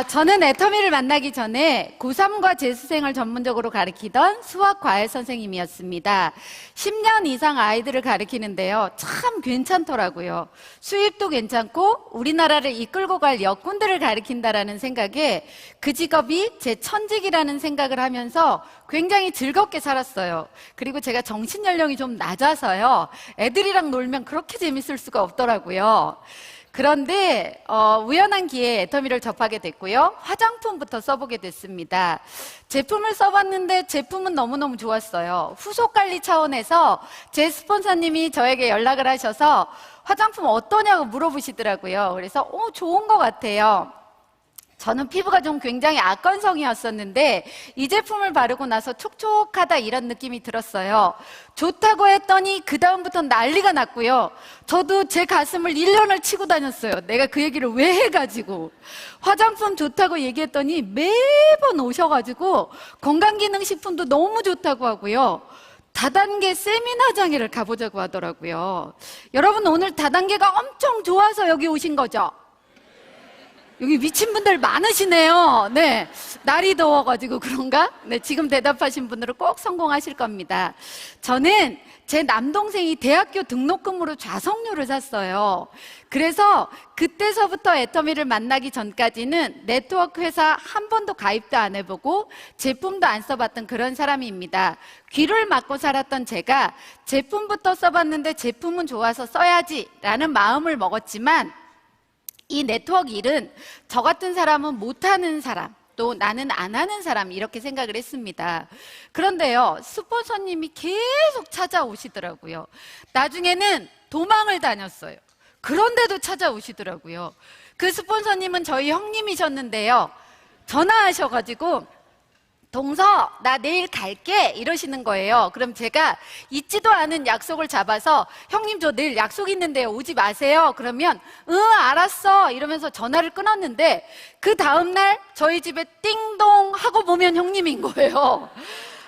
저는 애터미를 만나기 전에 고3과 재수생을 전문적으로 가르치던 수학 과외 선생님이었습니다. 10년 이상 아이들을 가르치는데요. 참 괜찮더라고요. 수입도 괜찮고 우리나라를 이끌고 갈 역군들을 가르친다라는 생각에 그 직업이 제 천직이라는 생각을 하면서 굉장히 즐겁게 살았어요. 그리고 제가 정신연령이 좀 낮아서요. 애들이랑 놀면 그렇게 재밌을 수가 없더라고요. 그런데 우연한 기회에 애터미를 접하게 됐고요. 화장품부터 써보게 됐습니다. 제품을 써봤는데 제품은 너무너무 좋았어요. 후속 관리 차원에서 제 스폰서님이 저에게 연락을 하셔서 화장품 어떠냐고 물어보시더라고요. 그래서 좋은 것 같아요. 저는 피부가 좀 굉장히 악건성이었었는데 이 제품을 바르고 나서 촉촉하다 이런 느낌이 들었어요. 좋다고 했더니 그 다음부터 난리가 났고요. 저도 제 가슴을 1년을 치고 다녔어요. 내가 그 얘기를 왜 해가지고. 화장품 좋다고 얘기했더니 매번 오셔가지고 건강기능식품도 너무 좋다고 하고요. 다단계 세미나장애를 가보자고 하더라고요. 여러분 오늘 다단계가 엄청 좋아서 여기 오신 거죠? 여기 미친 분들 많으시네요. 네. 날이 더워가지고 그런가? 네. 지금 대답하신 분들은 꼭 성공하실 겁니다. 저는 제 남동생이 대학교 등록금으로 좌석료를 샀어요. 그래서 그때서부터 애터미를 만나기 전까지는 네트워크 회사 한 번도 가입도 안 해보고 제품도 안 써봤던 그런 사람입니다. 귀를 막고 살았던 제가 제품부터 써봤는데 제품은 좋아서 써야지 라는 마음을 먹었지만 이 네트워크 일은 저 같은 사람은 못하는 사람, 또 나는 안 하는 사람 이렇게 생각을 했습니다. 그런데요, 스폰서님이 계속 찾아오시더라고요. 나중에는 도망을 다녔어요. 그런데도 찾아오시더라고요. 그 스폰서님은 저희 형님이셨는데요. 전화하셔가지고 동서 나 내일 갈게 이러시는 거예요. 그럼 제가 있지도 않은 약속을 잡아서 형님 저 내일 약속 있는데요 오지 마세요. 그러면 알았어 이러면서 전화를 끊었는데 그 다음날 저희 집에 띵동 하고 보면 형님인 거예요.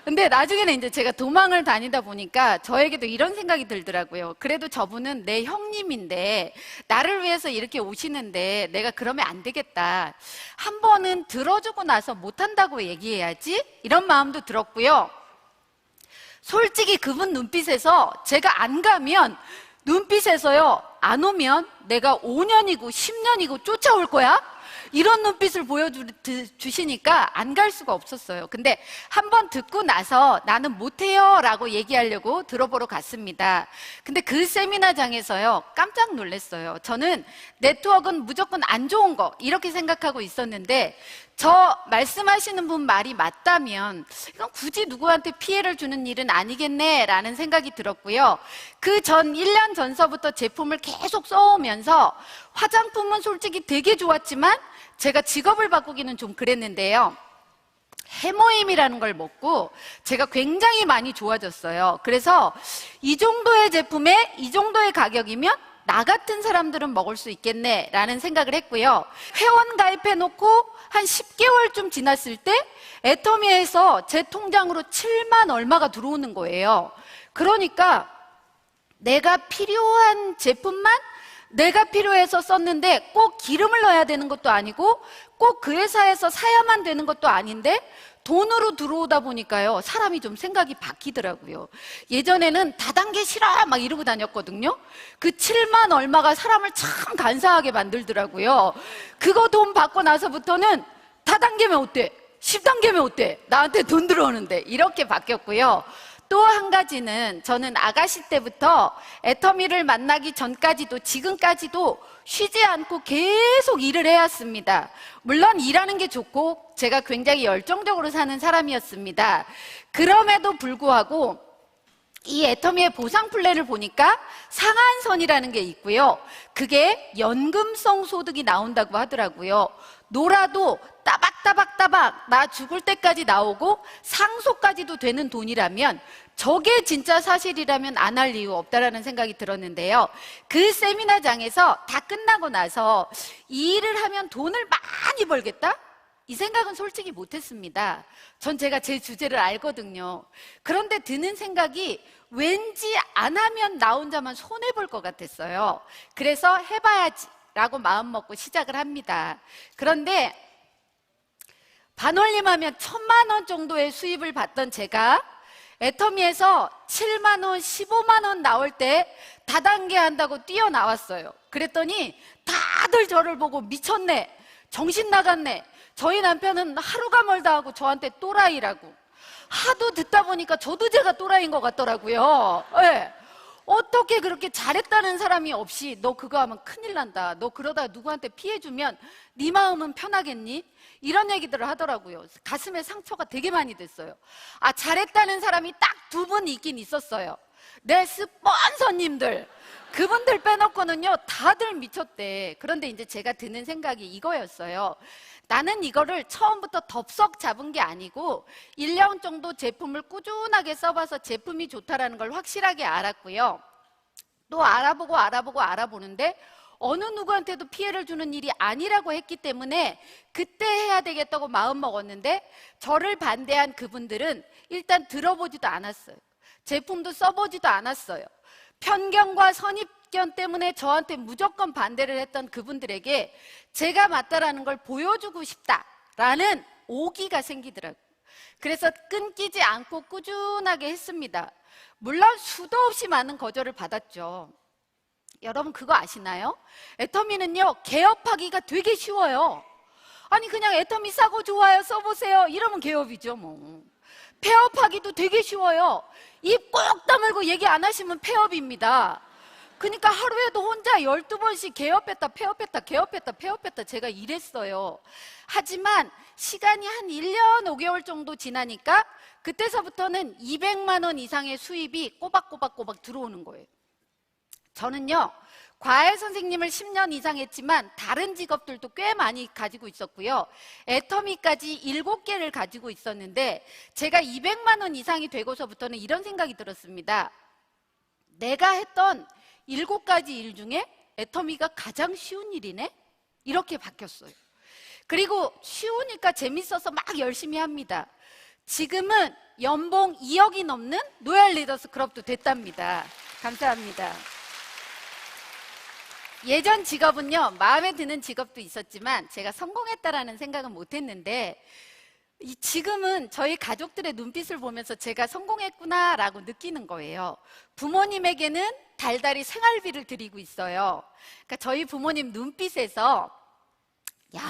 근데 나중에는 이제 제가 도망을 다니다 보니까 저에게도 이런 생각이 들더라고요. 그래도 저분은 내 형님인데 나를 위해서 이렇게 오시는데 내가 그러면 안 되겠다. 한 번은 들어주고 나서 못한다고 얘기해야지 이런 마음도 들었고요. 솔직히 그분 눈빛에서 제가 안 가면 눈빛에서요 안 오면 내가 5년이고 10년이고 쫓아올 거야? 이런 눈빛을 보여주시니까 안 갈 수가 없었어요. 근데 한번 듣고 나서 나는 못해요 라고 얘기하려고 들어보러 갔습니다. 근데 그 세미나장에서요 깜짝 놀랐어요. 저는 네트워크는 무조건 안 좋은 거 이렇게 생각하고 있었는데 저 말씀하시는 분 말이 맞다면 이건 굳이 누구한테 피해를 주는 일은 아니겠네 라는 생각이 들었고요. 그 전 1년 전서부터 제품을 계속 써오면서 화장품은 솔직히 되게 좋았지만 제가 직업을 바꾸기는 좀 그랬는데요. 해모임이라는 걸 먹고 제가 굉장히 많이 좋아졌어요. 그래서 이 정도의 제품에 이 정도의 가격이면 나 같은 사람들은 먹을 수 있겠네 라는 생각을 했고요. 회원 가입해놓고 한 10개월쯤 지났을 때 애터미에서 제 통장으로 7만 얼마가 들어오는 거예요. 그러니까 내가 필요한 제품만 내가 필요해서 썼는데 꼭 기름을 넣어야 되는 것도 아니고 꼭 그 회사에서 사야만 되는 것도 아닌데 돈으로 들어오다 보니까요 사람이 좀 생각이 바뀌더라고요. 예전에는 다단계 싫어 막 이러고 다녔거든요. 그 7만 얼마가 사람을 참 간사하게 만들더라고요. 그거 돈 받고 나서부터는 다단계면 어때? 10단계면 어때? 나한테 돈 들어오는데 이렇게 바뀌었고요. 또 한 가지는 저는 아가씨 때부터 애터미를 만나기 전까지도 지금까지도 쉬지 않고 계속 일을 해왔습니다. 물론 일하는 게 좋고 제가 굉장히 열정적으로 사는 사람이었습니다. 그럼에도 불구하고 이 애터미의 보상 플랜을 보니까 상한선이라는 게 있고요. 그게 연금성 소득이 나온다고 하더라고요. 놀아도 따박따박따박 나 죽을 때까지 나오고 상속까지도 되는 돈이라면 저게 진짜 사실이라면 안 할 이유 없다라는 생각이 들었는데요. 그 세미나장에서 다 끝나고 나서 이 일을 하면 돈을 많이 벌겠다? 이 생각은 솔직히 못했습니다. 전 제가 제 주제를 알거든요. 그런데 드는 생각이 왠지 안 하면 나 혼자만 손해볼 것 같았어요. 그래서 해봐야지 라고 마음먹고 시작을 합니다. 그런데 반올림하면 1,000만 원 정도의 수입을 받던 제가 애터미에서 7만 원, 15만 원 나올 때 다단계 한다고 뛰어나왔어요. 그랬더니 다들 저를 보고 미쳤네, 정신 나갔네, 저희 남편은 하루가 멀다 하고 저한테 또라이라고. 하도 듣다 보니까 저도 제가 또라이인 것 같더라고요. 네. 어떻게 그렇게 잘했다는 사람이 없이 너 그거 하면 큰일 난다, 너 그러다 누구한테 피해주면 네 마음은 편하겠니? 이런 얘기들을 하더라고요. 가슴에 상처가 되게 많이 됐어요. 잘했다는 사람이 딱 2분 있긴 있었어요. 내 스폰서님들, 그분들 빼놓고는요 다들 미쳤대. 그런데 이제 제가 드는 생각이 이거였어요. 나는 이거를 처음부터 덥석 잡은 게 아니고 1년 정도 제품을 꾸준하게 써봐서 제품이 좋다라는 걸 확실하게 알았고요. 또 알아보는데 어느 누구한테도 피해를 주는 일이 아니라고 했기 때문에 그때 해야 되겠다고 마음먹었는데, 저를 반대한 그분들은 일단 들어보지도 않았어요. 제품도 써보지도 않았어요. 편견과 선입견 때문에 저한테 무조건 반대를 했던 그분들에게 제가 맞다라는 걸 보여주고 싶다라는 오기가 생기더라고요. 그래서 끊기지 않고 꾸준하게 했습니다. 물론 수도 없이 많은 거절을 받았죠. 여러분 그거 아시나요? 애터미는요 개업하기가 되게 쉬워요. 아니 그냥 애터미 싸고 좋아요 써보세요 이러면 개업이죠 뭐. 폐업하기도 되게 쉬워요. 입 꼭 다물고 얘기 안 하시면 폐업입니다. 그러니까 하루에도 혼자 12번씩 개업했다 폐업했다 개업했다 폐업했다 제가 이랬어요. 하지만 시간이 한 1년 5개월 정도 지나니까 그때서부터는 200만 원 이상의 수입이 꼬박꼬박 들어오는 거예요. 저는요 과외 선생님을 10년 이상 했지만 다른 직업들도 꽤 많이 가지고 있었고요. 애터미까지 7개를 가지고 있었는데 제가 200만 원 이상이 되고서부터는 이런 생각이 들었습니다. 내가 했던 7가지 일 중에 애터미가 가장 쉬운 일이네? 이렇게 바뀌었어요. 그리고 쉬우니까 재밌어서 막 열심히 합니다. 지금은 연봉 2억이 넘는 로얄 리더스 클럽도 됐답니다. 감사합니다. 예전 직업은요 마음에 드는 직업도 있었지만 제가 성공했다라는 생각은 못했는데, 지금은 저희 가족들의 눈빛을 보면서 제가 성공했구나 라고 느끼는 거예요. 부모님에게는 달달이 생활비를 드리고 있어요. 그러니까 저희 부모님 눈빛에서 야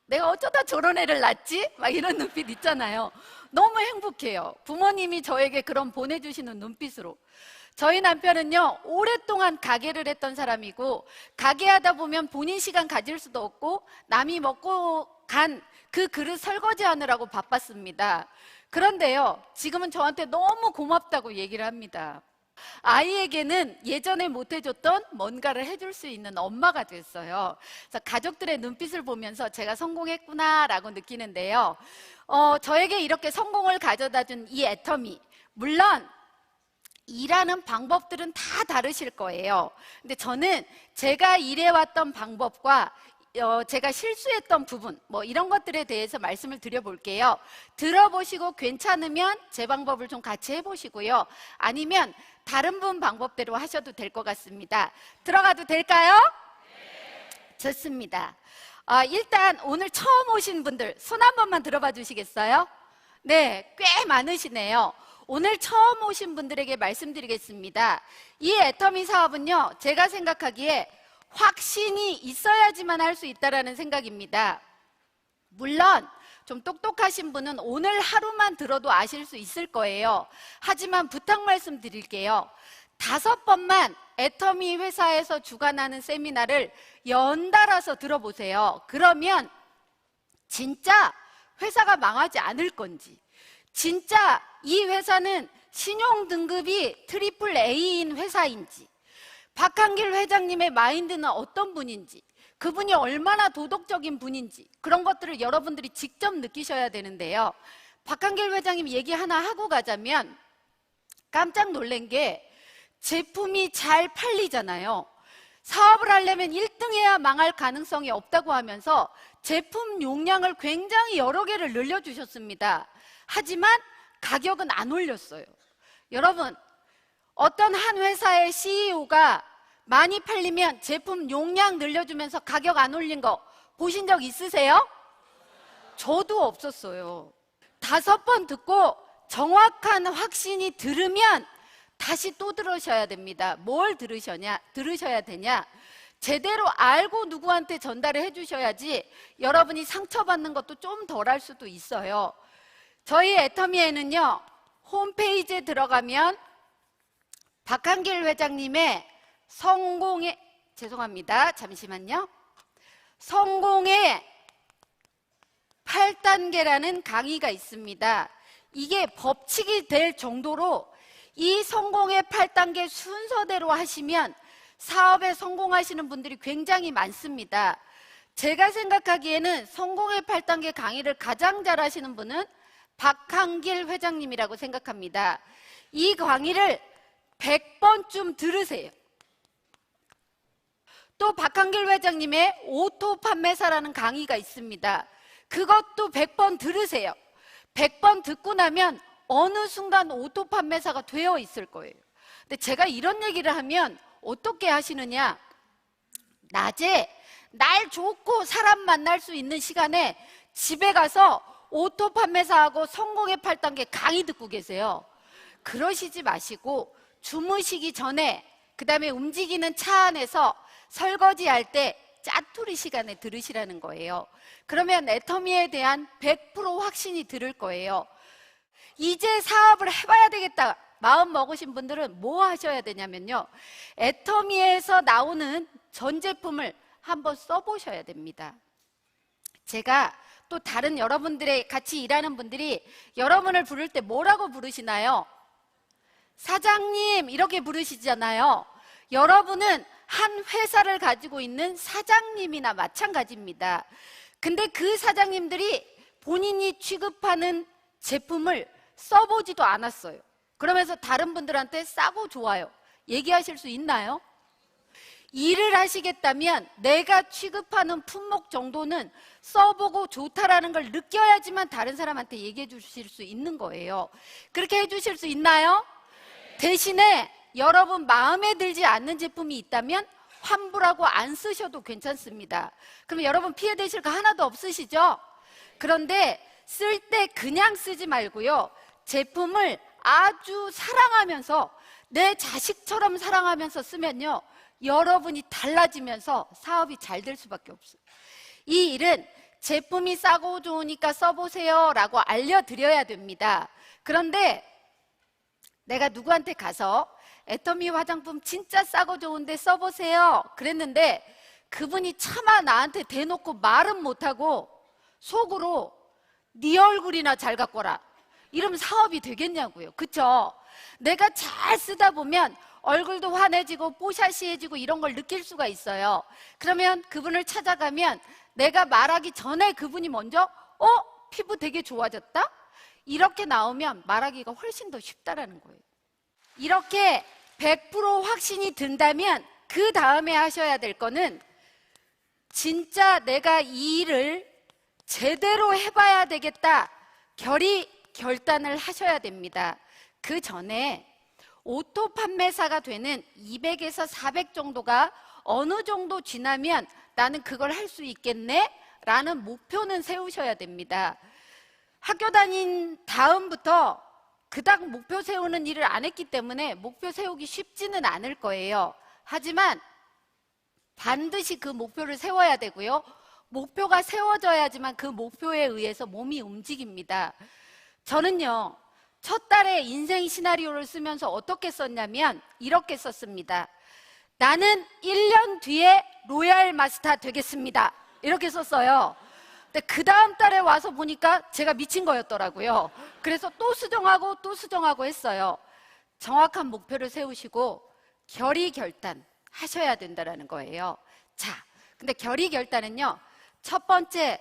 내가 어쩌다 저런 애를 낳지? 막 이런 눈빛 있잖아요. 너무 행복해요. 부모님이 저에게 그런 보내주시는 눈빛으로. 저희 남편은요 오랫동안 가게를 했던 사람이고, 가게 하다 보면 본인 시간 가질 수도 없고 남이 먹고 간 그 그릇 설거지 하느라고 바빴습니다. 그런데요 지금은 저한테 너무 고맙다고 얘기를 합니다. 아이에게는 예전에 못 해줬던 뭔가를 해줄 수 있는 엄마가 됐어요. 그래서 가족들의 눈빛을 보면서 제가 성공했구나 라고 느끼는데요, 저에게 이렇게 성공을 가져다 준 이 애터미, 물론 일하는 방법들은 다 다르실 거예요. 근데 저는 제가 일해왔던 방법과 제가 실수했던 부분 뭐 이런 것들에 대해서 말씀을 드려볼게요. 들어보시고 괜찮으면 제 방법을 좀 같이 해보시고요. 아니면 다른 분 방법대로 하셔도 될 것 같습니다. 들어가도 될까요? 네. 좋습니다. 일단 오늘 처음 오신 분들 손 한 번만 들어봐 주시겠어요? 네, 꽤 많으시네요. 오늘 처음 오신 분들에게 말씀드리겠습니다. 이 애터미 사업은요 제가 생각하기에 확신이 있어야지만 할 수 있다는 생각입니다. 물론 좀 똑똑하신 분은 오늘 하루만 들어도 아실 수 있을 거예요. 하지만 부탁 말씀 드릴게요. 5번만 애터미 회사에서 주관하는 세미나를 연달아서 들어보세요. 그러면 진짜 회사가 망하지 않을 건지, 진짜 이 회사는 신용 등급이 트리플 A인 회사인지, 박한길 회장님의 마인드는 어떤 분인지, 그분이 얼마나 도덕적인 분인지 그런 것들을 여러분들이 직접 느끼셔야 되는데요. 박한길 회장님 얘기 하나 하고 가자면 깜짝 놀란 게 제품이 잘 팔리잖아요. 사업을 하려면 1등 해야 망할 가능성이 없다고 하면서 제품 용량을 굉장히 여러 개를 늘려주셨습니다. 하지만 가격은 안 올렸어요. 여러분, 어떤 한 회사의 CEO가 많이 팔리면 제품 용량 늘려주면서 가격 안 올린 거 보신 적 있으세요? 저도 없었어요. 5번 듣고 정확한 확신이 들으면 다시 또 들으셔야 됩니다. 뭘 들으셔야 되냐? 제대로 알고 누구한테 전달을 해주셔야지 여러분이 상처받는 것도 좀 덜할 수도 있어요. 저희 애터미에는요, 홈페이지에 들어가면 박한길 회장님의 죄송합니다. 잠시만요. 성공의 8단계라는 강의가 있습니다. 이게 법칙이 될 정도로 이 성공의 8단계 순서대로 하시면 사업에 성공하시는 분들이 굉장히 많습니다. 제가 생각하기에는 성공의 8단계 강의를 가장 잘 하시는 분은 박한길 회장님이라고 생각합니다. 이 강의를 100번쯤 들으세요. 또 박한길 회장님의 오토 판매사라는 강의가 있습니다. 그것도 100번 들으세요. 100번 듣고 나면 어느 순간 오토 판매사가 되어 있을 거예요. 근데 제가 이런 얘기를 하면 어떻게 하시느냐? 낮에 날 좋고 사람 만날 수 있는 시간에 집에 가서 오토 판매사하고 성공의 8단계 강의 듣고 계세요. 그러시지 마시고 주무시기 전에, 그 다음에 움직이는 차 안에서 설거지할 때 짜투리 시간에 들으시라는 거예요. 그러면 애터미에 대한 100% 확신이 들을 거예요. 이제 사업을 해봐야 되겠다 마음 먹으신 분들은 뭐 하셔야 되냐면요, 애터미에서 나오는 전 제품을 한번 써보셔야 됩니다. 제가 또 다른 여러분들의 같이 일하는 분들이 여러분을 부를 때 뭐라고 부르시나요? 사장님 이렇게 부르시잖아요. 여러분은 한 회사를 가지고 있는 사장님이나 마찬가지입니다. 근데 그 사장님들이 본인이 취급하는 제품을 써보지도 않았어요. 그러면서 다른 분들한테 싸고 좋아요 얘기하실 수 있나요? 일을 하시겠다면 내가 취급하는 품목 정도는 써보고 좋다라는 걸 느껴야지만 다른 사람한테 얘기해 주실 수 있는 거예요. 그렇게 해주실 수 있나요? 대신에 여러분 마음에 들지 않는 제품이 있다면 환불하고 안 쓰셔도 괜찮습니다. 그럼 여러분 피해되실 거 하나도 없으시죠? 그런데 쓸 때 그냥 쓰지 말고요, 제품을 아주 사랑하면서 내 자식처럼 사랑하면서 쓰면요, 여러분이 달라지면서 사업이 잘 될 수밖에 없어요. 이 일은 제품이 싸고 좋으니까 써보세요 라고 알려드려야 됩니다. 그런데 내가 누구한테 가서 애터미 화장품 진짜 싸고 좋은데 써보세요 그랬는데 그분이 차마 나한테 대놓고 말은 못하고 속으로 네 얼굴이나 잘 갖고 와라 이러면 사업이 되겠냐고요. 그쵸? 내가 잘 쓰다 보면 얼굴도 환해지고 뽀샤시해지고 이런 걸 느낄 수가 있어요. 그러면 그분을 찾아가면 내가 말하기 전에 그분이 먼저 피부 되게 좋아졌다? 이렇게 나오면 말하기가 훨씬 더 쉽다라는 거예요. 이렇게 100% 확신이 든다면 그 다음에 하셔야 될 거는 진짜 내가 이 일을 제대로 해봐야 되겠다 결단을 하셔야 됩니다. 그 전에 오토 판매사가 되는 200에서 400 정도가 어느 정도 지나면 나는 그걸 할 수 있겠네? 라는 목표는 세우셔야 됩니다. 학교 다닌 다음부터 그닥 목표 세우는 일을 안 했기 때문에 목표 세우기 쉽지는 않을 거예요. 하지만 반드시 그 목표를 세워야 되고요, 목표가 세워져야지만 그 목표에 의해서 몸이 움직입니다. 저는요, 첫 달에 인생 시나리오를 쓰면서 어떻게 썼냐면 이렇게 썼습니다. 나는 1년 뒤에 로얄 마스터 되겠습니다 이렇게 썼어요. 근데 그 다음 달에 와서 보니까 제가 미친 거였더라고요. 그래서 또 수정하고 했어요. 정확한 목표를 세우시고 결의결단 하셔야 된다는 거예요. 자, 근데 결의결단은요, 첫 번째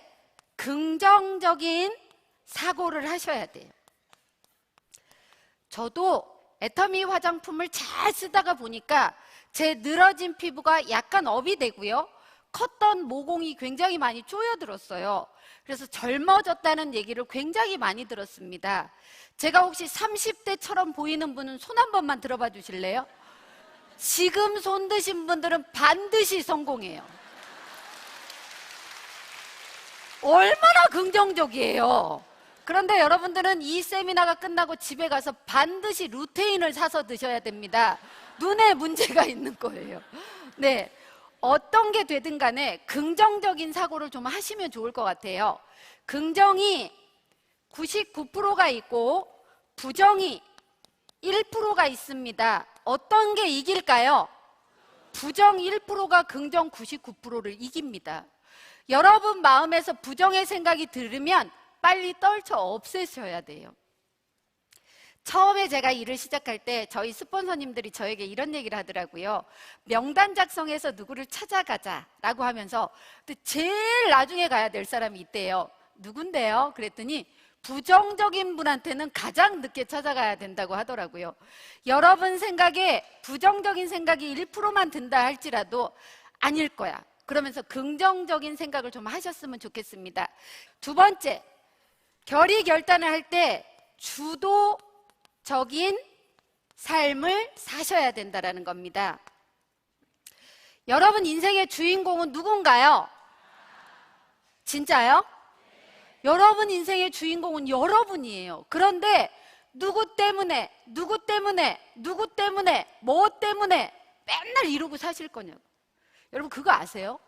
긍정적인 사고를 하셔야 돼요. 저도 애터미 화장품을 잘 쓰다가 보니까 제 늘어진 피부가 약간 업이 되고요, 컸던 모공이 굉장히 많이 쪼여들었어요. 그래서 젊어졌다는 얘기를 굉장히 많이 들었습니다. 제가 혹시 30대처럼 보이는 분은 손 한 번만 들어봐 주실래요? 지금 손 드신 분들은 반드시 성공해요. 얼마나 긍정적이에요. 그런데 여러분들은 이 세미나가 끝나고 집에 가서 반드시 루테인을 사서 드셔야 됩니다. 눈에 문제가 있는 거예요. 네, 어떤 게 되든 간에 긍정적인 사고를 좀 하시면 좋을 것 같아요. 긍정이 99%가 있고 부정이 1%가 있습니다. 어떤 게 이길까요? 부정 1%가 긍정 99%를 이깁니다. 여러분 마음에서 부정의 생각이 들으면 빨리 떨쳐 없애셔야 돼요. 처음에 제가 일을 시작할 때 저희 스폰서님들이 저에게 이런 얘기를 하더라고요. 명단 작성해서 누구를 찾아가자라고 하면서 제일 나중에 가야 될 사람이 있대요. 누군데요? 그랬더니 부정적인 분한테는 가장 늦게 찾아가야 된다고 하더라고요. 여러분 생각에 부정적인 생각이 1%만 든다 할지라도 아닐 거야. 그러면서 긍정적인 생각을 좀 하셨으면 좋겠습니다. 두 번째, 결의 결단을 할 때 주도적인 삶을 사셔야 된다는 겁니다. 여러분 인생의 주인공은 누군가요? 진짜요? 여러분 인생의 주인공은 여러분이에요. 그런데 누구 때문에 뭐 때문에 맨날 이러고 사실 거냐고. 여러분 그거 아세요?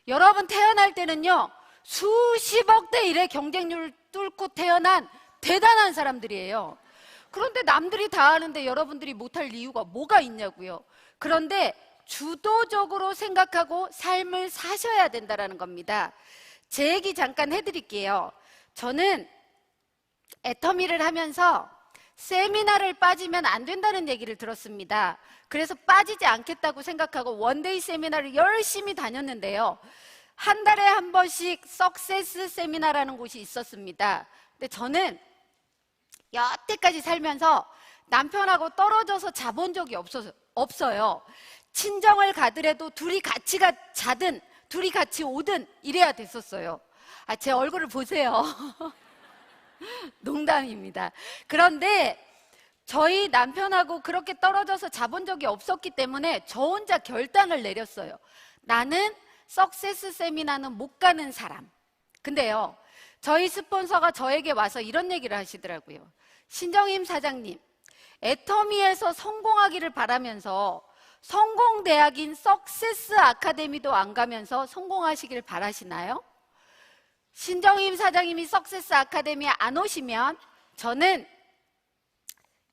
여러분 태어날 때는요 수십억 대 1의 경쟁률을 뚫고 태어난 대단한 사람들이에요. 그런데 남들이 다 하는데 여러분들이 못할 이유가 뭐가 있냐고요. 그런데 주도적으로 생각하고 삶을 사셔야 된다는 겁니다. 제 얘기 잠깐 해드릴게요. 저는 애터미를 하면서 세미나를 빠지면 안 된다는 얘기를 들었습니다. 그래서 빠지지 않겠다고 생각하고 원데이 세미나를 열심히 다녔는데요. 한 달에 한 번씩 석세스 세미나라는 곳이 있었습니다. 근데 저는 여태까지 살면서 남편하고 떨어져서 자본 적이 없어요. 친정을 가더라도 둘이 같이 자든 둘이 같이 오든 이래야 됐었어요. 제 얼굴을 보세요. 농담입니다. 그런데 저희 남편하고 그렇게 떨어져서 자본 적이 없었기 때문에 저 혼자 결단을 내렸어요. 나는 석세스 세미나는 못 가는 사람. 근데요, 저희 스폰서가 저에게 와서 이런 얘기를 하시더라고요. 신정임 사장님, 애터미에서 성공하기를 바라면서 성공대학인 석세스 아카데미도 안 가면서 성공하시길 바라시나요? 신정임 사장님이 석세스 아카데미에 안 오시면 저는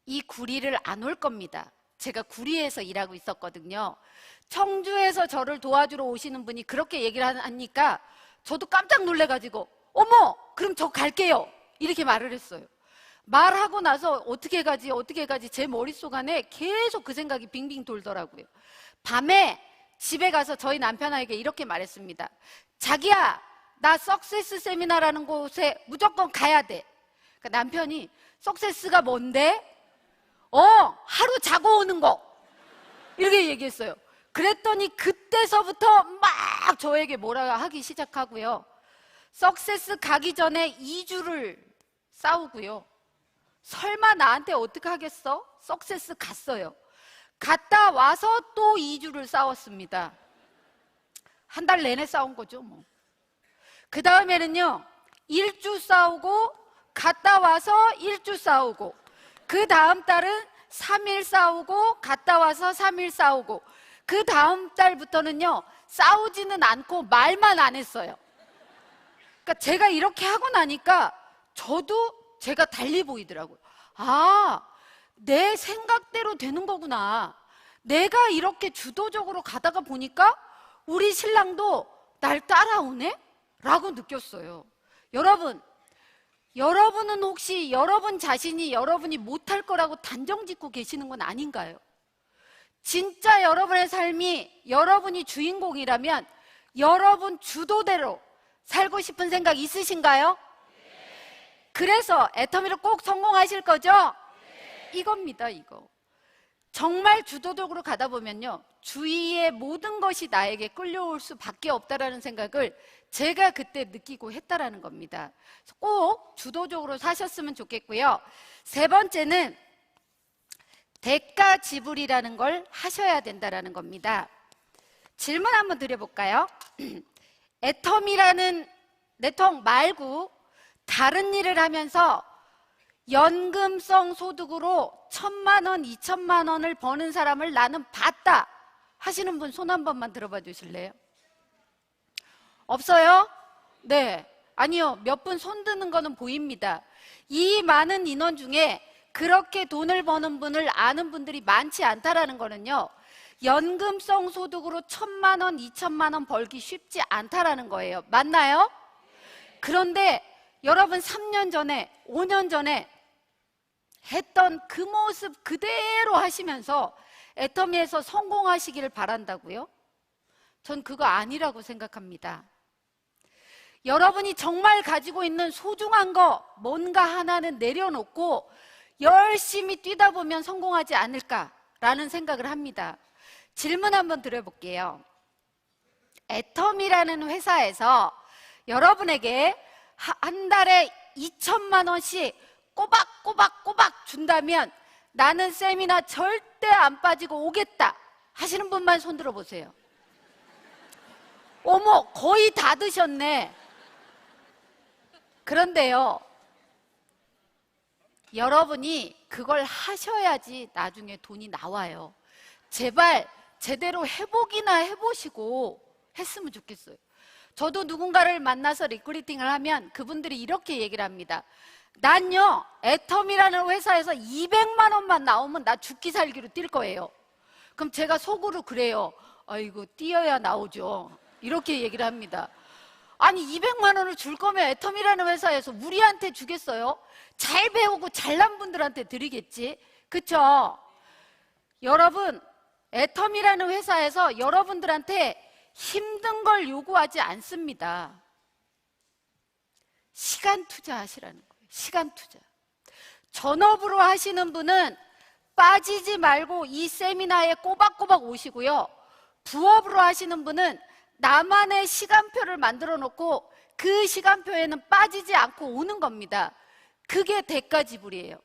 이 구리를 안 올 겁니다. 제가 구리에서 일하고 있었거든요. 청주에서 저를 도와주러 오시는 분이 그렇게 얘기를 하니까 저도 깜짝 놀래가지고 어머 그럼 저 갈게요 이렇게 말을 했어요. 말하고 나서 어떻게 가지 제 머릿속 안에 계속 그 생각이 빙빙 돌더라고요. 밤에 집에 가서 저희 남편에게 이렇게 말했습니다. 자기야, 나 석세스 세미나라는 곳에 무조건 가야 돼. 그러니까 남편이 석세스가 뭔데? 하루 자고 오는 거 이렇게 얘기했어요. 그랬더니 그때서부터 막 저에게 뭐라 하기 시작하고요. 석세스 가기 전에 2주를 싸우고요. 설마 나한테 어떻게 하겠어? 석세스 갔어요. 갔다 와서 또 2주를 싸웠습니다. 한 달 내내 싸운 거죠 뭐. 그 다음에는요 1주 싸우고 갔다 와서 1주 싸우고 그 다음 달은 3일 싸우고 갔다 와서 3일 싸우고 그 다음 달부터는요 싸우지는 않고 말만 안 했어요. 그러니까 제가 이렇게 하고 나니까 저도 제가 달리 보이더라고요. 내 생각대로 되는 거구나. 내가 이렇게 주도적으로 가다가 보니까 우리 신랑도 날 따라오네? 라고 느꼈어요. 여러분은 혹시 여러분 자신이 여러분이 못할 거라고 단정 짓고 계시는 건 아닌가요? 진짜 여러분의 삶이 여러분이 주인공이라면 여러분 주도대로 살고 싶은 생각 있으신가요? 그래서 애터미를 꼭 성공하실 거죠? 이겁니다, 이거. 정말 주도적으로 가다 보면요 주위의 모든 것이 나에게 끌려올 수밖에 없다라는 생각을 제가 그때 느끼고 했다라는 겁니다. 꼭 주도적으로 사셨으면 좋겠고요. 세 번째는 대가 지불이라는 걸 하셔야 된다는 겁니다. 질문 한번 드려볼까요? 애터미라는 내통 말고 다른 일을 하면서 연금성 소득으로 1,000만 원, 2,000만 원을 버는 사람을 나는 봤다 하시는 분 손 한 번만 들어봐 주실래요? 없어요? 네. 아니요. 몇 분 손 드는 거는 보입니다. 이 많은 인원 중에 그렇게 돈을 버는 분을 아는 분들이 많지 않다라는 거는요, 연금성 소득으로 1,000만 원, 2,000만 원 벌기 쉽지 않다라는 거예요. 맞나요? 그런데 여러분 3년 전에, 5년 전에 했던 그 모습 그대로 하시면서 애터미에서 성공하시기를 바란다고요? 전 그거 아니라고 생각합니다. 여러분이 정말 가지고 있는 소중한 거 뭔가 하나는 내려놓고 열심히 뛰다 보면 성공하지 않을까라는 생각을 합니다. 질문 한번 드려볼게요. 애터미라는 회사에서 여러분에게 한 달에 2,000만 원씩 꼬박꼬박 준다면 나는 세미나 절대 안 빠지고 오겠다 하시는 분만 손 들어보세요. 어머, 거의 다 드셨네. 그런데요, 여러분이 그걸 하셔야지 나중에 돈이 나와요. 제발 제대로 해보기나 해보시고 했으면 좋겠어요. 저도 누군가를 만나서 리크루팅을 하면 그분들이 이렇게 얘기를 합니다. 난요, 애터미라는 회사에서 200만 원만 나오면 나 죽기 살기로 뛸 거예요. 그럼 제가 속으로 그래요. 아이고, 뛰어야 나오죠. 이렇게 얘기를 합니다. 아니, 200만 원을 줄 거면 애터미라는 회사에서 우리한테 주겠어요? 잘 배우고 잘난 분들한테 드리겠지. 그쵸? 여러분, 애터미라는 회사에서 여러분들한테 힘든 걸 요구하지 않습니다. 시간 투자하시라는 거예요. 시간 투자. 전업으로 하시는 분은 빠지지 말고 이 세미나에 꼬박꼬박 오시고요. 부업으로 하시는 분은 나만의 시간표를 만들어 놓고 그 시간표에는 빠지지 않고 오는 겁니다. 그게 대가 지불이에요.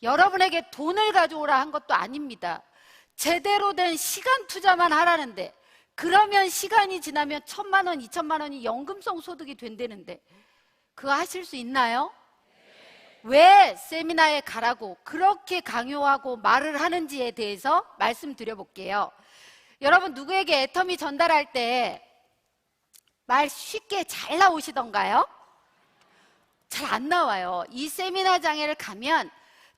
여러분에게 돈을 가져오라 한 것도 아닙니다. 제대로 된 시간 투자만 하라는데, 그러면 시간이 지나면 1,000만 원, 2,000만 원이 연금성 소득이 된다는데 그거 하실 수 있나요? 왜 세미나에 가라고 그렇게 강요하고 말을 하는지에 대해서 말씀드려볼게요. 여러분, 누구에게 애터미 전달할 때 말 쉽게 잘 나오시던가요? 잘 안 나와요. 이 세미나장에를 가면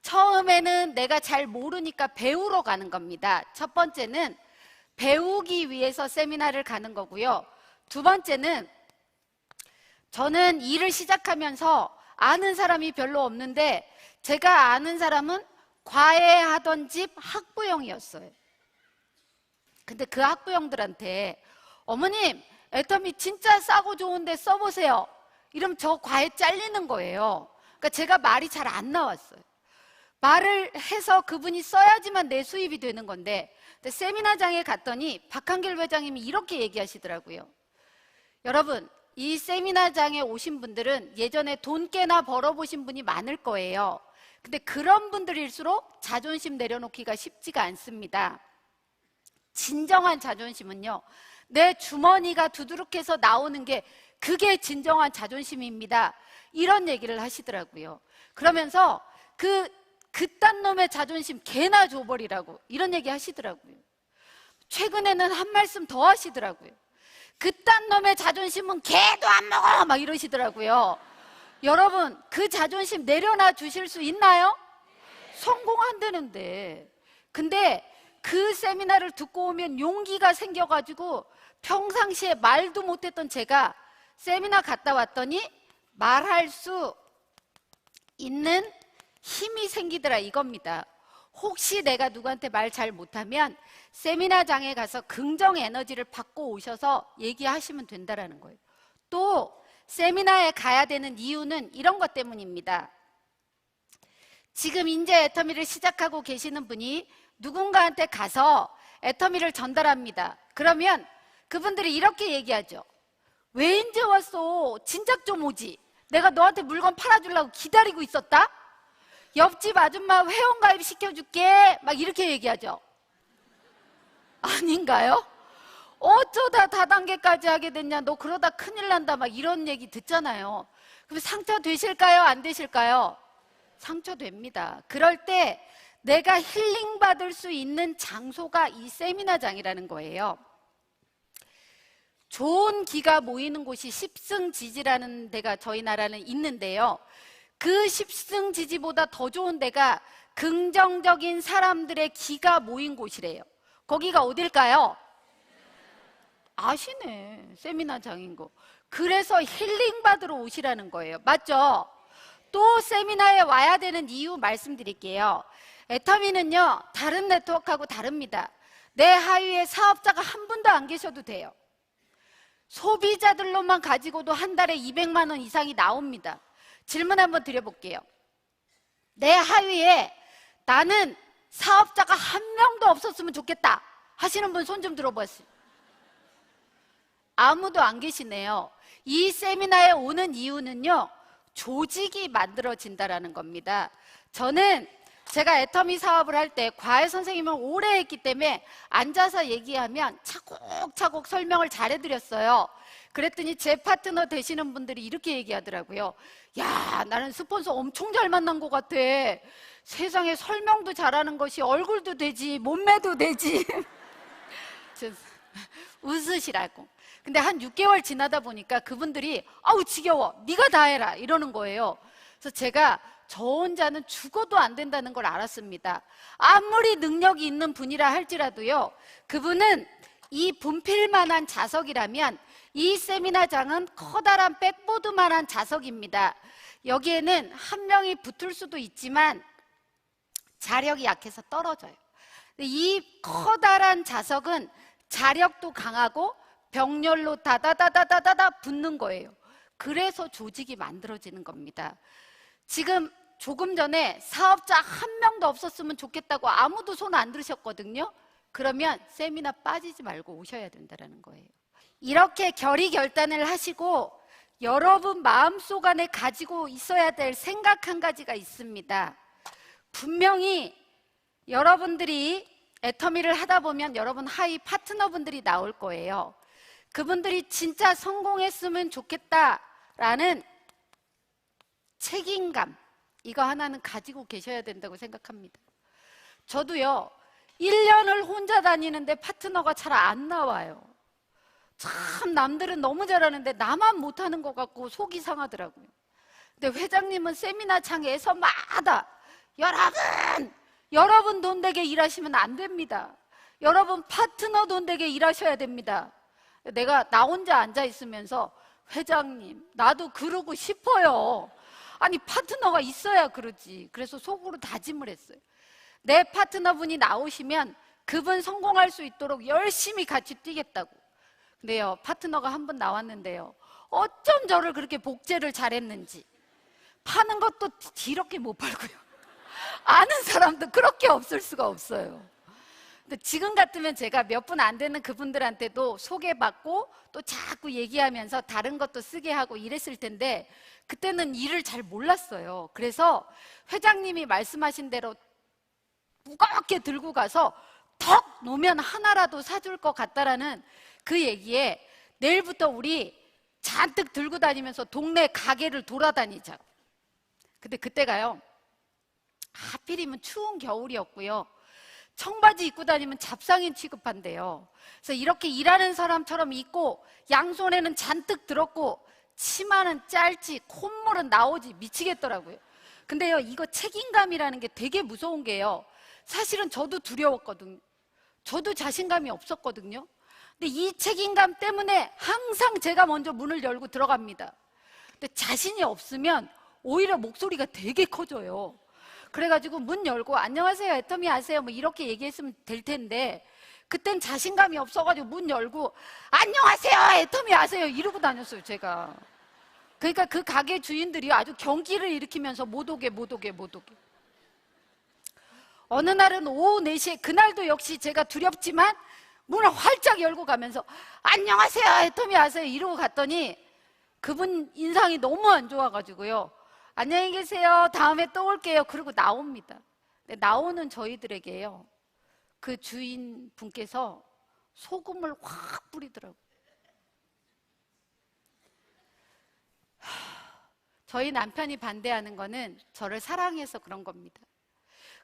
처음에는 내가 잘 모르니까 배우러 가는 겁니다. 첫 번째는 배우기 위해서 세미나를 가는 거고요. 두 번째는 저는 일을 시작하면서 아는 사람이 별로 없는데 제가 아는 사람은 과외하던 집 학부형이었어요. 근데 그 학부형들한테 어머님, 애터미 진짜 싸고 좋은데 써보세요. 이러면 저 과외 잘리는 거예요. 그러니까 제가 말이 잘 안 나왔어요. 말을 해서 그분이 써야지만 내 수입이 되는 건데, 근데 세미나장에 갔더니 박한길 회장님이 이렇게 얘기하시더라고요. 여러분, 이 세미나장에 오신 분들은 예전에 돈 꽤나 벌어보신 분이 많을 거예요. 근데 그런 분들일수록 자존심 내려놓기가 쉽지가 않습니다. 진정한 자존심은요, 내 주머니가 두드룩해서 나오는 게 그게 진정한 자존심입니다. 이런 얘기를 하시더라고요. 그러면서 그딴 놈의 자존심 개나 줘버리라고 이런 얘기 하시더라고요. 최근에는 한 말씀 더 하시더라고요. 그딴 놈의 자존심은 개도 안 먹어 막 이러시더라고요. 여러분, 그 자존심 내려놔 주실 수 있나요? 성공한다는데. 근데 그 세미나를 듣고 오면 용기가 생겨가지고 평상시에 말도 못했던 제가 세미나 갔다 왔더니 말할 수 있는 힘이 생기더라 이겁니다. 혹시 내가 누구한테 말 잘 못하면 세미나장에 가서 긍정 에너지를 받고 오셔서 얘기하시면 된다는 거예요. 또 세미나에 가야 되는 이유는 이런 것 때문입니다. 지금 이제 애터미를 시작하고 계시는 분이 누군가한테 가서 애터미를 전달합니다. 그러면 그분들이 이렇게 얘기하죠. 왜 이제 왔어? 진작 좀 오지. 내가 너한테 물건 팔아주려고 기다리고 있었다? 옆집 아줌마 회원가입 시켜줄게 막 이렇게 얘기하죠. 아닌가요? 어쩌다 다단계까지 하게 됐냐, 너 그러다 큰일 난다 막 이런 얘기 듣잖아요. 그럼 상처 되실까요? 안 되실까요? 상처 됩니다. 그럴 때 내가 힐링 받을 수 있는 장소가 이 세미나장이라는 거예요. 좋은 기가 모이는 곳이 십승지지라는 데가 저희 나라는 있는데요. 그 십승지지보다 더 좋은 데가 긍정적인 사람들의 기가 모인 곳이래요. 거기가 어딜까요? 아시네. 세미나장인 거. 그래서 힐링 받으러 오시라는 거예요. 맞죠? 또 세미나에 와야 되는 이유 말씀드릴게요. 애터미는요, 다른 네트워크하고 다릅니다. 내 하위에 사업자가 한 분도 안 계셔도 돼요. 소비자들로만 가지고도 한 달에 200만 원 이상이 나옵니다. 질문 한번 드려볼게요. 내 하위에 나는 사업자가 한 명도 없었으면 좋겠다 하시는 분 손 좀 들어보세요. 아무도 안 계시네요. 이 세미나에 오는 이유는요, 조직이 만들어진다라는 겁니다. 저는 제가 애터미 사업을 할 때 과외 선생님을 오래 했기 때문에 앉아서 얘기하면 차곡차곡 설명을 잘해드렸어요. 그랬더니 제 파트너 되시는 분들이 이렇게 얘기하더라고요. 야, 나는 스폰서 엄청 잘 만난 것 같아. 세상에 설명도 잘하는 것이 얼굴도 되지 몸매도 되지. 웃으시라고. 근데 한 6개월 지나다 보니까 그분들이 아우 지겨워, 네가 다 해라 이러는 거예요. 그래서 제가 저 혼자는 죽어도 안 된다는 걸 알았습니다. 아무리 능력이 있는 분이라 할지라도요, 그분은 이 분필만한 자석이라면 이 세미나장은 커다란 백보드만한 자석입니다. 여기에는 한 명이 붙을 수도 있지만 자력이 약해서 떨어져요. 이 커다란 자석은 자력도 강하고 병렬로 다다다다다다 붙는 거예요. 그래서 조직이 만들어지는 겁니다. 지금 조금 전에 사업자 한 명도 없었으면 좋겠다고 아무도 손 안 들으셨거든요. 그러면 세미나 빠지지 말고 오셔야 된다는 거예요. 이렇게 결의결단을 하시고 여러분 마음속 안에 가지고 있어야 될 생각 한 가지가 있습니다. 분명히 여러분들이 애터미를 하다 보면 여러분 하위 파트너분들이 나올 거예요. 그분들이 진짜 성공했으면 좋겠다라는 책임감, 이거 하나는 가지고 계셔야 된다고 생각합니다. 저도요, 1년을 혼자 다니는데 파트너가 잘 안 나와요. 참 남들은 너무 잘하는데 나만 못하는 것 같고 속이 상하더라고요. 근데 회장님은 세미나장에서마다 여러분 돈 되게 일하시면 안 됩니다. 여러분 파트너 돈 되게 일하셔야 됩니다. 내가 나 혼자 앉아 있으면서 회장님 나도 그러고 싶어요. 아니 파트너가 있어야 그러지. 그래서 속으로 다짐을 했어요. 내 파트너분이 나오시면 그분 성공할 수 있도록 열심히 같이 뛰겠다고. 근데요, 파트너가 한 분 나왔는데요, 어쩜 저를 그렇게 복제를 잘했는지. 파는 것도 뒤럽게 못 팔고요. 아는 사람도 그렇게 없을 수가 없어요. 근데 지금 같으면 제가 몇 분 안 되는 그분들한테도 소개받고 또 자꾸 얘기하면서 다른 것도 쓰게 하고 이랬을 텐데 그때는 일을 잘 몰랐어요. 그래서 회장님이 말씀하신 대로 무겁게 들고 가서 턱 놓으면 하나라도 사줄 것 같다라는 그 얘기에 내일부터 우리 잔뜩 들고 다니면서 동네 가게를 돌아다니자. 근데 그때가요, 하필이면 추운 겨울이었고요, 청바지 입고 다니면 잡상인 취급한대요. 그래서 이렇게 일하는 사람처럼 입고 양손에는 잔뜩 들었고 치마는 짧지 콧물은 나오지 미치겠더라고요. 근데요, 이거 책임감이라는 게 되게 무서운 게요, 사실은 저도 두려웠거든요. 저도 자신감이 없었거든요. 근데 이 책임감 때문에 항상 제가 먼저 문을 열고 들어갑니다. 근데 자신이 없으면 오히려 목소리가 되게 커져요. 그래가지고 문 열고 안녕하세요 애터미 아세요 뭐 이렇게 얘기했으면 될 텐데 그땐 자신감이 없어가지고 문 열고 안녕하세요 애터미 아세요 이러고 다녔어요 제가. 그러니까 그 가게 주인들이 아주 경기를 일으키면서 못 오게. 어느 날은 오후 4시에, 그날도 역시 제가 두렵지만 문을 활짝 열고 가면서 안녕하세요 애터미 아세요 이러고 갔더니 그분 인상이 너무 안 좋아가지고요, 안녕히 계세요. 다음에 또 올게요. 그리고 나옵니다. 근데 나오는 저희들에게요, 그 주인 분께서 소금을 확 뿌리더라고요. 저희 남편이 반대하는 거는 저를 사랑해서 그런 겁니다.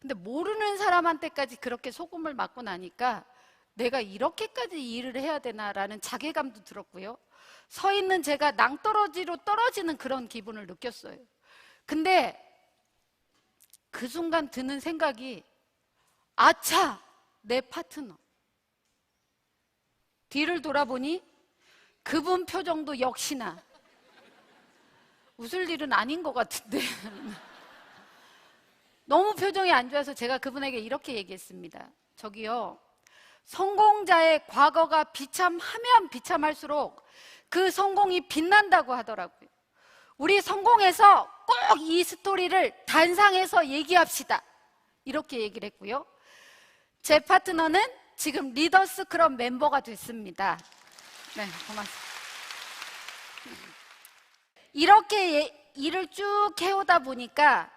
근데 모르는 사람한테까지 그렇게 소금을 맞고 나니까 내가 이렇게까지 일을 해야 되나라는 자괴감도 들었고요. 서 있는 제가 낭떠러지로 떨어지는 그런 기분을 느꼈어요. 근데 그 순간 드는 생각이, 아차! 내 파트너. 뒤를 돌아보니 그분 표정도 역시나 웃을 일은 아닌 것 같은데 너무 표정이 안 좋아서 제가 그분에게 이렇게 얘기했습니다. 저기요, 성공자의 과거가 비참하면 비참할수록 그 성공이 빛난다고 하더라고요. 우리 성공해서 꼭 이 스토리를 단상에서 얘기합시다. 이렇게 얘기를 했고요. 제 파트너는 지금 리더스 클럽 멤버가 됐습니다. 네, 고맙습니다. 이렇게 일을 쭉 해오다 보니까,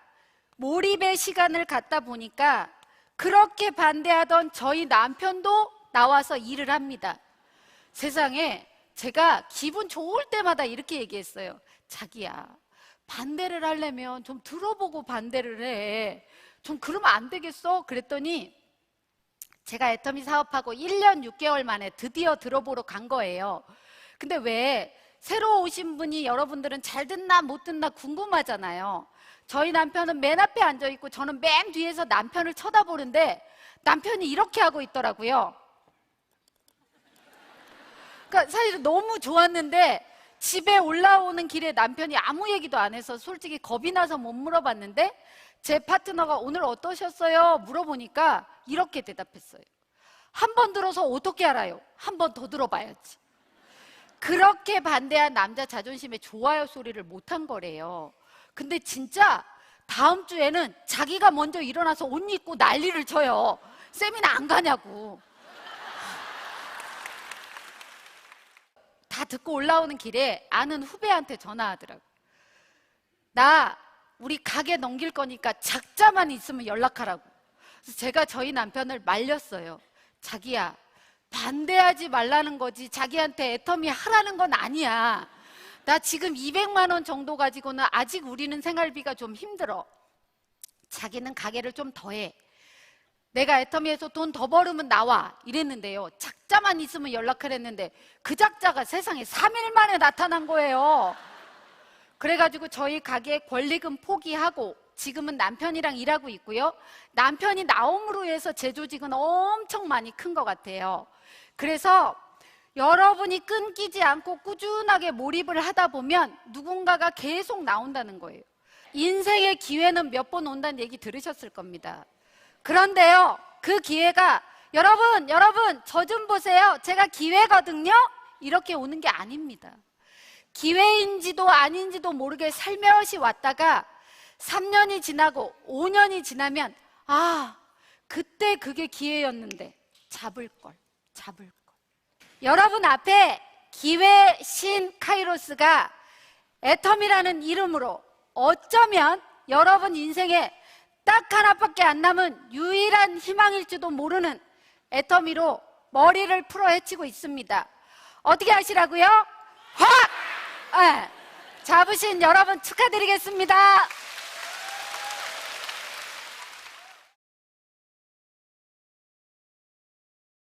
몰입의 시간을 갖다 보니까 그렇게 반대하던 저희 남편도 나와서 일을 합니다. 세상에, 제가 기분 좋을 때마다 이렇게 얘기했어요. 자기야, 반대를 하려면 좀 들어보고 반대를 해. 좀 그러면 안 되겠어? 그랬더니 제가 애터미 사업하고 1년 6개월 만에 드디어 들어보러 간 거예요. 근데 왜 새로 오신 분이 여러분들은 잘 듣나 못 듣나 궁금하잖아요. 저희 남편은 맨 앞에 앉아있고 저는 맨 뒤에서 남편을 쳐다보는데 남편이 이렇게 하고 있더라고요. 그러니까 사실 너무 좋았는데 집에 올라오는 길에 남편이 아무 얘기도 안 해서 솔직히 겁이 나서 못 물어봤는데, 제 파트너가 오늘 어떠셨어요? 물어보니까 이렇게 대답했어요. 한 번 들어서 어떻게 알아요? 한 번 더 들어봐야지. 그렇게 반대한 남자 자존심에 좋아요 소리를 못한 거래요. 근데 진짜 다음 주에는 자기가 먼저 일어나서 옷 입고 난리를 쳐요. 세미나 안 가냐고. 다 듣고 올라오는 길에 아는 후배한테 전화하더라고요. 나 우리 가게 넘길 거니까 작자만 있으면 연락하라고. 그래서 제가 저희 남편을 말렸어요. 자기야, 반대하지 말라는 거지 자기한테 애터미 하라는 건 아니야. 나 지금 200만 원 정도 가지고는 아직 우리는 생활비가 좀 힘들어. 자기는 가게를 좀 더 해. 내가 애터미에서 돈 더 벌으면 나와. 이랬는데요, 작자만 있으면 연락을 했는데 그 작자가 세상에 3일 만에 나타난 거예요. 그래가지고 저희 가게 권리금 포기하고 지금은 남편이랑 일하고 있고요. 남편이 나옴으로 해서 제 조직은 엄청 많이 큰 것 같아요. 그래서 여러분이 끊기지 않고 꾸준하게 몰입을 하다 보면 누군가가 계속 나온다는 거예요. 인생의 기회는 몇 번 온다는 얘기 들으셨을 겁니다. 그런데요, 그 기회가 여러분 저 좀 보세요, 제가 기회거든요, 이렇게 오는 게 아닙니다. 기회인지도 아닌지도 모르게 살며시 왔다가 3년이 지나고 5년이 지나면, 아, 그때 그게 기회였는데 잡을 걸. 여러분 앞에 기회 신 카이로스가 애터미라는 이름으로 어쩌면 여러분 인생에 딱 하나밖에 안 남은 유일한 희망일지도 모르는 애터미로 머리를 풀어 헤치고 있습니다. 어떻게 하시라고요? 확! 네. 잡으신 여러분 축하드리겠습니다.